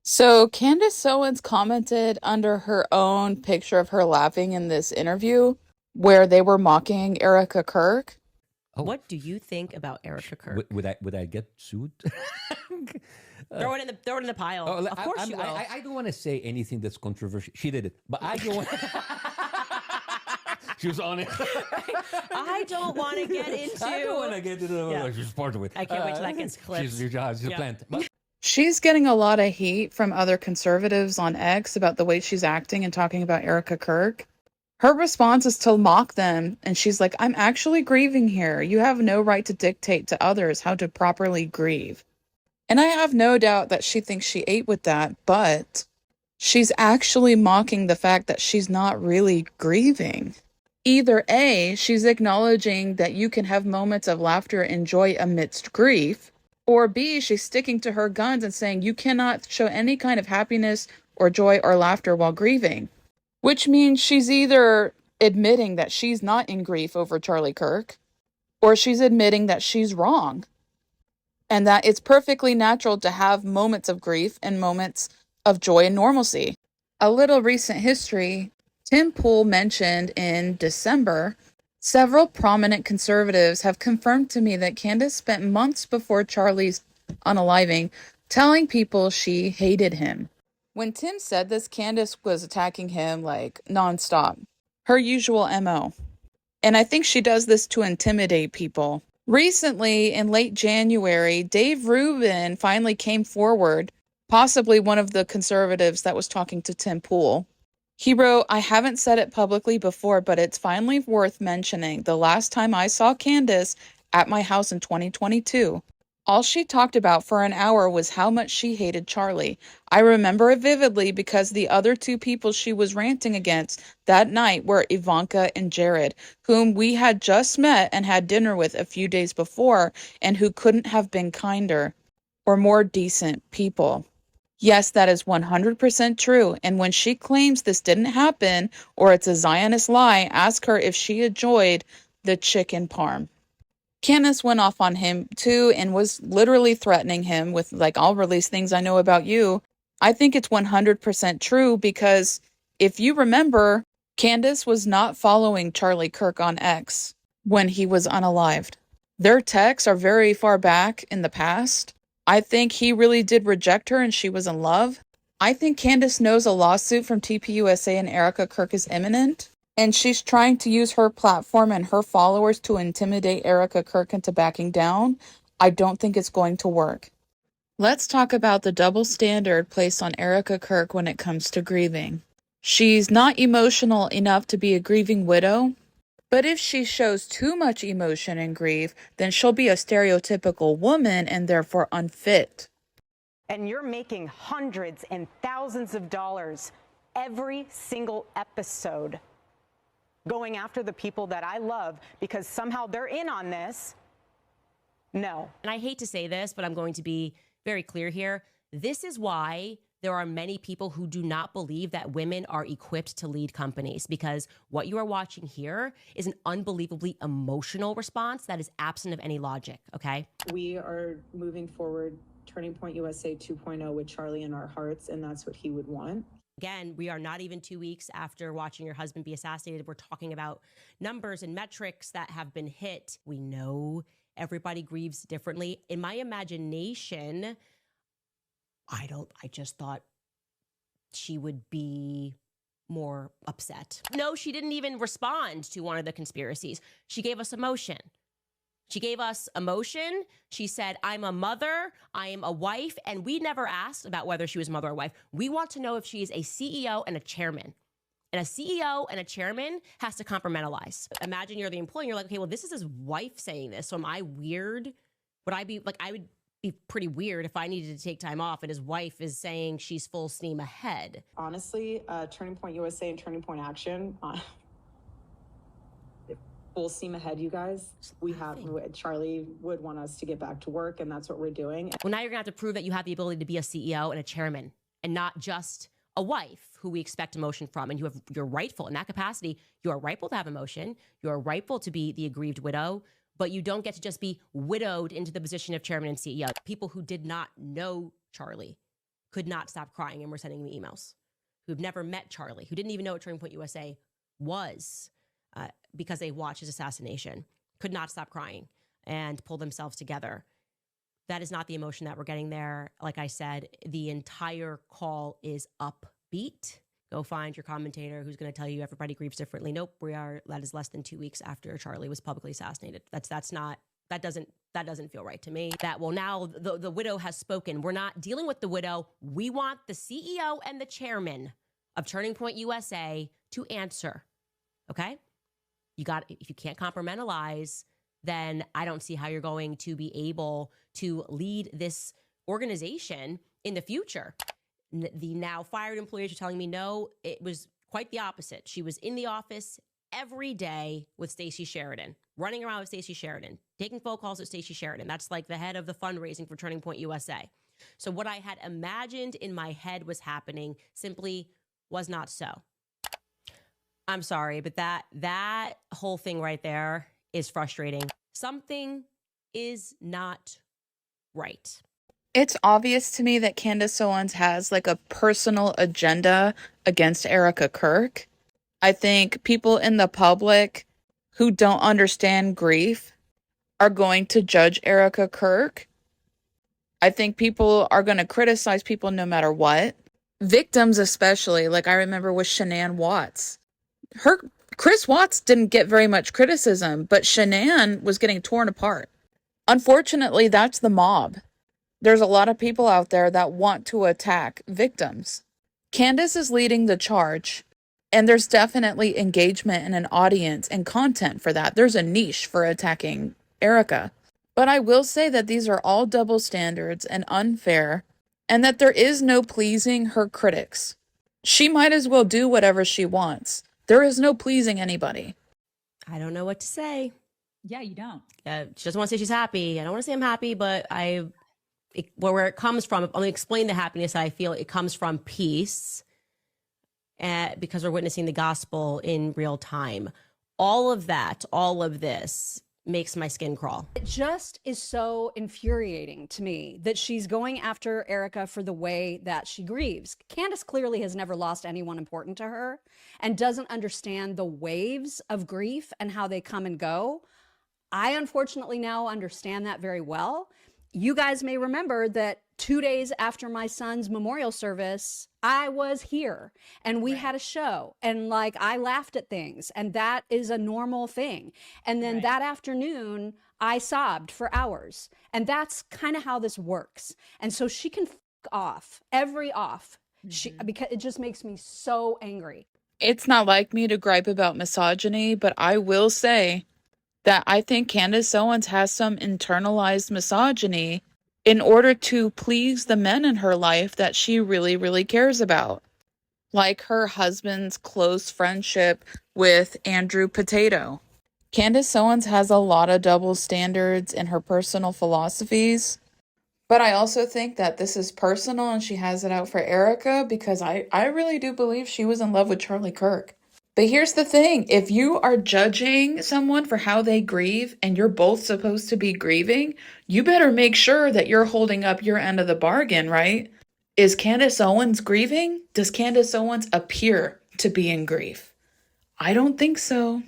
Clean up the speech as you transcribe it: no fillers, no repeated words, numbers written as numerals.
So Candace Owens commented under her own picture of her laughing in this interview where they were mocking Erika Kirk. Oh, What do you think about Erika Kirk? would I get sued? Throw it in the pile. Oh, Of course you will. I don't want to say anything that's controversial. She did it, but I don't. She was on it. I don't want to get I don't want into. to get into. Yeah. She's part of it. I can't wait till that gets clipped. She's a Yeah. plant. But She's getting a lot of heat from other conservatives on X about the way she's acting and talking about Erika Kirk. Her response is to mock them, and she's like, I'm actually grieving here. You have no right to dictate to others how to properly grieve. And I have no doubt that she thinks she ate with that, but she's actually mocking the fact that she's not really grieving. Either A, she's acknowledging that you can have moments of laughter and joy amidst grief, or B, she's sticking to her guns and saying you cannot show any kind of happiness or joy or laughter while grieving. Which means she's either admitting that she's not in grief over Charlie Kirk, or she's admitting that she's wrong and that it's perfectly natural to have moments of grief and moments of joy and normalcy. A little recent history: Tim Pool mentioned in December, several prominent conservatives have confirmed to me that Candace spent months before Charlie's unaliving telling people she hated him. When Tim said this, Candace was attacking him like nonstop, her usual MO. And I think she does this to intimidate people. Recently, in late January, Dave Rubin finally came forward, possibly one of the conservatives that was talking to Tim Pool. He wrote, I haven't said it publicly before, but it's finally worth mentioning. The last time I saw Candace at my house in 2022, all she talked about for an hour was how much she hated Charlie. I remember it vividly because the other two people she was ranting against that night were Ivanka and Jared, whom we had just met and had dinner with a few days before, and who couldn't have been kinder or more decent people. Yes, that is 100% true. And when she claims this didn't happen or it's a Zionist lie, ask her if she enjoyed the chicken parm. Candace went off on him too and was literally threatening him with, like, I'll release things I know about you. I think it's 100% true because if you remember, Candace was not following Charlie Kirk on X when he was unalived. Their texts are very far back in the past. I think he really did reject her and she was in love. I think Candace knows a lawsuit from TPUSA and Erika Kirk is imminent. And she's trying to use her platform and her followers to intimidate Erika Kirk into backing down. I don't think it's going to work. Let's talk about the double standard placed on Erika Kirk when it comes to grieving. She's not emotional enough to be a grieving widow, but if she shows too much emotion and grief, then she'll be a stereotypical woman and therefore unfit. And you're making hundreds and thousands of dollars every single episode going after the people that I love because somehow they're in on this. No. And I hate to say this, but I'm going to be very clear here. This is why there are many people who do not believe that women are equipped to lead companies, because what you are watching here is an unbelievably emotional response that is absent of any logic, okay? We are moving forward, Turning Point USA 2.0 with Charlie in our hearts, and that's what he would want. Again, we are not even 2 weeks after watching your husband be assassinated. We're talking about numbers and metrics that have been hit. We know everybody grieves differently. In my imagination, I just thought she would be more upset. No, she didn't even respond to one of the conspiracies. She gave us emotion. She gave us emotion. She said, I'm a mother, I am a wife, and we never asked about whether she was a mother or wife. We want to know if she is a CEO and a chairman. And a CEO and a chairman has to compartmentalize. Imagine you're the employee, and you're like, okay, well, this is his wife saying this, so am I weird? Would I be, like, I would be pretty weird if I needed to take time off and his wife is saying she's full steam ahead. Honestly, Turning Point USA and Turning Point Action, full steam ahead, you guys. Charlie would want us to get back to work, and that's what we're doing. Well, now you're gonna have to prove that you have the ability to be a CEO and a chairman and not just a wife who we expect emotion from. And you're rightful in that capacity. You are rightful to have emotion. You are rightful to be the aggrieved widow, but you don't get to just be widowed into the position of chairman and CEO. People who did not know Charlie could not stop crying and were sending me emails, who've never met Charlie, who didn't even know what Turning Point USA was because they watched his assassination, could not stop crying and pull themselves together. That is not the emotion that we're getting there. Like I said, the entire call is upbeat. Go find your commentator who's going to tell you everybody grieves differently. Nope, that is less than 2 weeks after Charlie was publicly assassinated. That doesn't feel right to me. That, well, now the widow has spoken. We're not dealing with the widow. We want the CEO and the chairman of Turning Point USA to answer. Okay? If you can't compartmentalize, then I don't see how you're going to be able to lead this organization in the future. The now fired employees are telling me, no, it was quite the opposite. She was in the office every day with Stacey Sheridan, running around with Stacey Sheridan, taking phone calls with Stacey Sheridan. That's like the head of the fundraising for Turning Point USA. So what I had imagined in my head was happening simply was not so. I'm sorry, but that whole thing right there is frustrating. Something is not right. It's obvious to me that Candace Owens has like a personal agenda against Erika Kirk. I think people in the public who don't understand grief are going to judge Erika Kirk. I think people are going to criticize people no matter what. Victims especially, like I remember with Shanann Watts. Chris Watts didn't get very much criticism, but Shanann was getting torn apart. Unfortunately, that's the mob. There's a lot of people out there that want to attack victims. Candace is leading the charge, and there's definitely engagement and an audience and content for that. There's a niche for attacking Erika. But I will say that these are all double standards and unfair, and that there is no pleasing her critics. She might as well do whatever she wants. There is no pleasing anybody. I don't know what to say. Yeah, you don't. She doesn't want to say she's happy. I don't want to say I'm happy, but where it comes from, let me explain the happiness that I feel. It comes from peace, because we're witnessing the gospel in real time. All of this makes my skin crawl. It just is so infuriating to me that she's going after Erika for the way that she grieves. Candace clearly has never lost anyone important to her and doesn't understand the waves of grief and how they come and go. I unfortunately now understand that very well. You guys may remember that 2 days after my son's memorial service, I was here and we had a show and like I laughed at things, and that is a normal thing. And then that afternoon I sobbed for hours, and that's kind of how this works. And so she can off every off. Because it just makes me so angry. It's not like me to gripe about misogyny, but I will say that I think Candace Owens has some internalized misogyny in order to please the men in her life that she really, really cares about. Like her husband's close friendship with Andrew Potato. Candace Owens has a lot of double standards in her personal philosophies, but I also think that this is personal and she has it out for Erika because I really do believe she was in love with Charlie Kirk. But here's the thing, if you are judging someone for how they grieve and you're both supposed to be grieving, you better make sure that you're holding up your end of the bargain, right? Is Candace Owens grieving? Does Candace Owens appear to be in grief? I don't think so.